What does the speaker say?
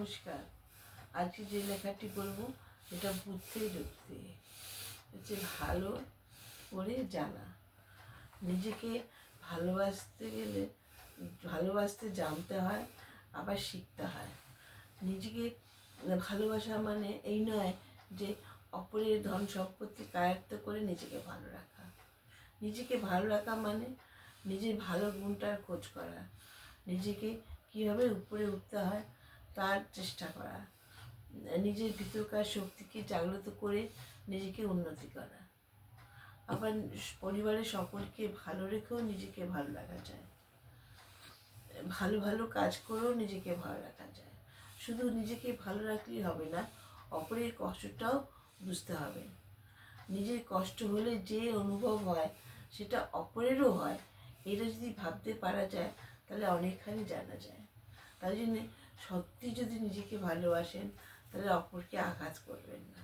নমস্কার। আজকে যে লেখাটি বলবো এটা বুঝতে ঢুকতে হচ্ছে ভালো করে জানা। নিজেকে ভালোবাসতে গেলে ভালোবাসতে জানতে হয়, আবার শিখতে হয়। নিজেকে ভালোবাসা মানে এই নয় যে অপরের ধন সম্পত্তি কায়ত্ত করে নিজেকে ভালো রাখা। নিজেকে ভালো রাখা মানে নিজের ভালো গুণটার খোঁজ করা, নিজেকে কীভাবে উপরে উঠতে হয় তার চেষ্টা করা, নিজের ভিতরকার শক্তিকে জাগ্রত করে নিজেকে উন্নতি করা। আবার পরিবারের সকলকে ভালো রেখেও নিজেকে ভালো রাখা যায়, ভালো ভালো কাজ করেও নিজেকে ভালো রাখা যায়। শুধু নিজেকে ভালো রাখলেই হবে না, অপরের কষ্টটাও বুঝতে হবে। নিজের কষ্ট হলে যে অনুভব হয় সেটা অপরেরও হয়, এটা যদি ভাবতে পারা যায় তাহলে অনেকখানি জানা যায়। তাই জন্যে সত্যি যদি নিজেকে ভালোবাসেন তাহলে অপরকে আঘাত করবেন না।